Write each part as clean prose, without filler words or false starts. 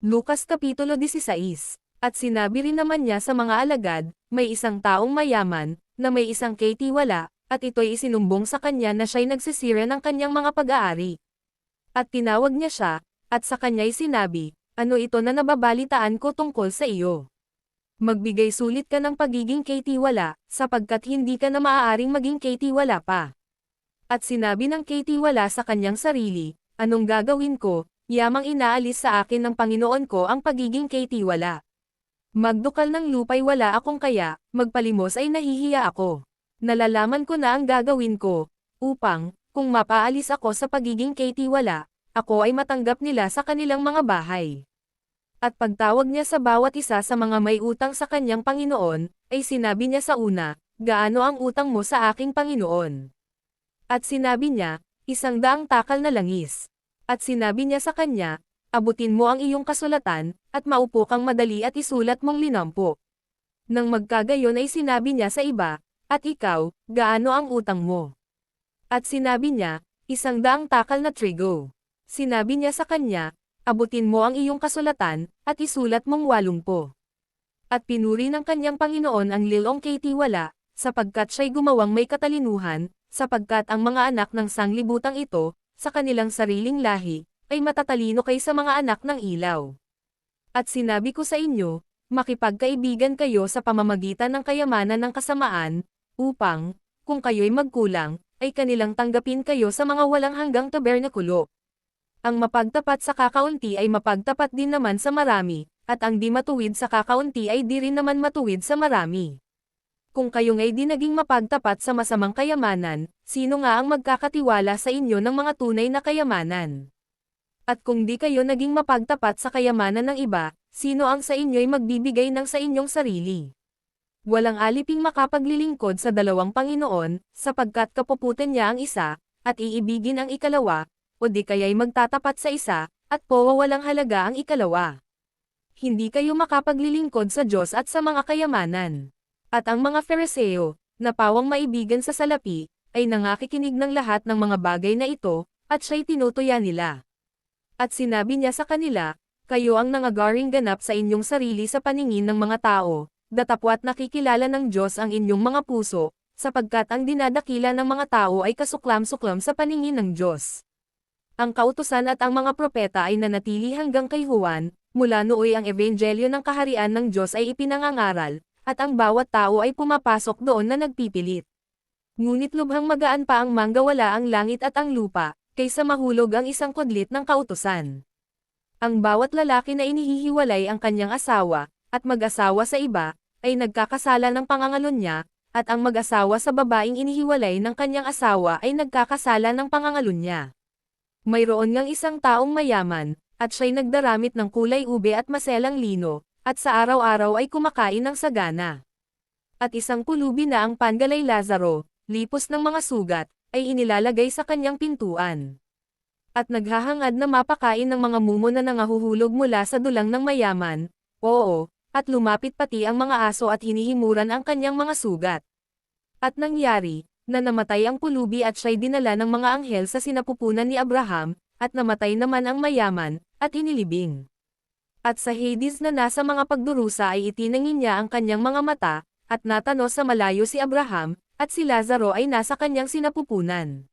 Lukas Kapitulo 16. At sinabi rin naman niya sa mga alagad, may isang taong mayaman, na may isang katiwala, at ito'y isinumbong sa kanya na siya'y nagsisira ng kanyang mga pag-aari. At tinawag niya siya, at sa kanya'y sinabi, ano ito na nababalitaan ko tungkol sa iyo? Magbigay sulit ka ng pagiging katiwala, sapagkat hindi ka na maaaring maging katiwala pa. At sinabi ng katiwala sa kanyang sarili, anong gagawin ko? Yamang inaalis sa akin ng Panginoon ko ang pagiging katiwala. Magdukal ng lupa'y wala akong kaya, magpalimos ay nahihiya ako. Nalalaman ko na ang gagawin ko, upang, kung mapaalis ako sa pagiging katiwala, ako ay matanggap nila sa kanilang mga bahay. At pagtawag niya sa bawat isa sa mga may utang sa kanyang Panginoon, ay sinabi niya sa una, gaano ang utang mo sa aking Panginoon? At sinabi niya, 100 takal na langis. At sinabi niya sa kanya, abutin mo ang iyong kasulatan, at maupo kang madali at isulat mong 50. Nang magkagayon ay sinabi niya sa iba, at ikaw, gaano ang utang mo? At sinabi niya, 100 takal na trigo. Sinabi niya sa kanya, abutin mo ang iyong kasulatan, at isulat mong 80. At pinuri ng kanyang Panginoon ang lilong katiwala, sapagkat siya'y gumawang may katalinuhan, sapagkat ang mga anak ng sanglibutang ito, sa kanilang sariling lahi, ay matatalino kaysa mga anak ng ilaw. At sinabi ko sa inyo, makipagkaibigan kayo sa pamamagitan ng kayamanan ng kasamaan, upang, kung kayo'y magkulang, ay kanilang tanggapin kayo sa mga walang hanggang tabernakulo. Ang mapagtapat sa kakaunti ay mapagtapat din naman sa marami, at ang di matuwid sa kakaunti ay di rin naman matuwid sa marami. Kung kayo nga'y di naging mapagtapat sa masamang kayamanan, sino nga ang magkakatiwala sa inyo ng mga tunay na kayamanan? At kung di kayo naging mapagtapat sa kayamanan ng iba, sino ang sa inyo'y magbibigay ng sa inyong sarili? Walang aliping makapaglilingkod sa dalawang Panginoon, sapagkat kapuputan niya ang isa, at iibigin ang ikalawa, o di kaya'y magtatapat sa isa, at walang halaga ang ikalawa. Hindi kayo makapaglilingkod sa Diyos at sa mga kayamanan. At ang mga Fariseo, na pawang maibigan sa salapi, ay nangakikinig ng lahat ng mga bagay na ito, at siya'y tinutuya nila. At sinabi niya sa kanila, kayo ang nangagaring ganap sa inyong sarili sa paningin ng mga tao, datapwat nakikilala ng Diyos ang inyong mga puso, sapagkat ang dinadakila ng mga tao ay kasuklam-suklam sa paningin ng Diyos. Ang kautusan at ang mga propeta ay nanatili hanggang kay Juan, mula nooy ang ebanghelyo ng kaharian ng Diyos ay ipinangangaral, at ang bawat tao ay pumapasok doon na nagpipilit. Ngunit lubhang magaan pa ang manggawala ang langit at ang lupa, kaysa mahulog ang isang kudlit ng kautusan. Ang bawat lalaki na inihihiwalay ang kanyang asawa, at mag-asawa sa iba, ay nagkakasala ng pangangalon niya, at ang mag-asawa sa babaeng inihiwalay ng kanyang asawa ay nagkakasala ng pangangalon niya. Mayroon ngang isang taong mayaman, at siya'y nagdaramit ng kulay ube at maselang lino, at sa araw-araw ay kumakain ng sagana. At isang pulubi na ang Pangalay Lazaro, lipos ng mga sugat, ay inilalagay sa kanyang pintuan. At naghahangad na mapakain ng mga mumo na nangahuhulog mula sa dulang ng mayaman, oo, at lumapit pati ang mga aso at hinihimuran ang kanyang mga sugat. At nangyari, na namatay ang pulubi at siya'y dinala ng mga anghel sa sinapupunan ni Abraham, at namatay naman ang mayaman, at inilibing. At sa Hades na nasa mga pagdurusa ay itinangin niya ang kanyang mga mata, at natano sa malayo si Abraham, at si Lazaro ay nasa kanyang sinapupunan.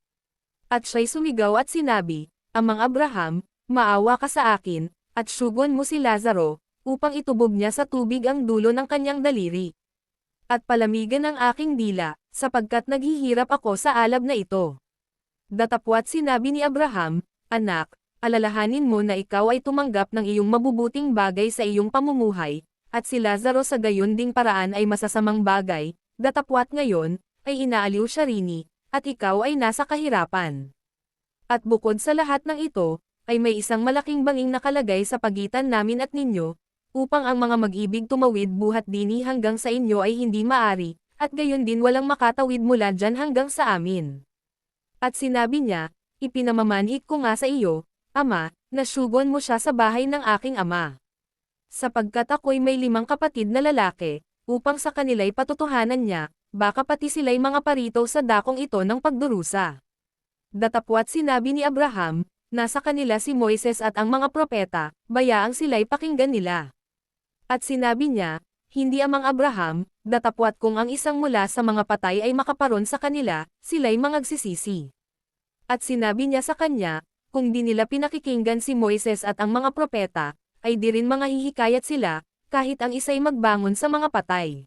At siya'y sumigaw at sinabi, Amang Abraham, maawa ka sa akin, at syugon mo si Lazaro, upang itubog niya sa tubig ang dulo ng kanyang daliri. At palamigan ang aking dila, sapagkat naghihirap ako sa alab na ito. Datapwat sinabi ni Abraham, Anak, alalahanin mo na ikaw ay tumanggap ng iyong mabubuting bagay sa iyong pamumuhay, at si Lazaro sa gayon ding paraan ay masasamang bagay, datapwat ngayon, ay inaaliw siya rini, at ikaw ay nasa kahirapan. At bukod sa lahat ng ito, ay may isang malaking banging nakalagay sa pagitan namin at ninyo, upang ang mga mag-ibig tumawid buhat dini hanggang sa inyo ay hindi maari, at gayon din walang makatawid mula dyan hanggang sa amin. At sinabi niya, ipinamamanhik ko nga sa iyo, Ama, nasyugon mo siya sa bahay ng aking ama. Sapagkat ako'y may 5 kapatid na lalaki, upang sa kanila'y patutuhanan niya, baka pati sila'y mga parito sa dakong ito ng pagdurusa. Datapwat sinabi ni Abraham, nasa kanila si Moises at ang mga propeta, bayaang sila'y pakinggan nila. At sinabi niya, hindi amang Abraham, datapwat kung ang isang mula sa mga patay ay makaparon sa kanila, sila'y mangagsisisi. At sinabi niya sa kanya, kung di nila pinakikinggan si Moises at ang mga propeta, ay di rin mga hihikayat sila, kahit ang isa'y magbangon sa mga patay.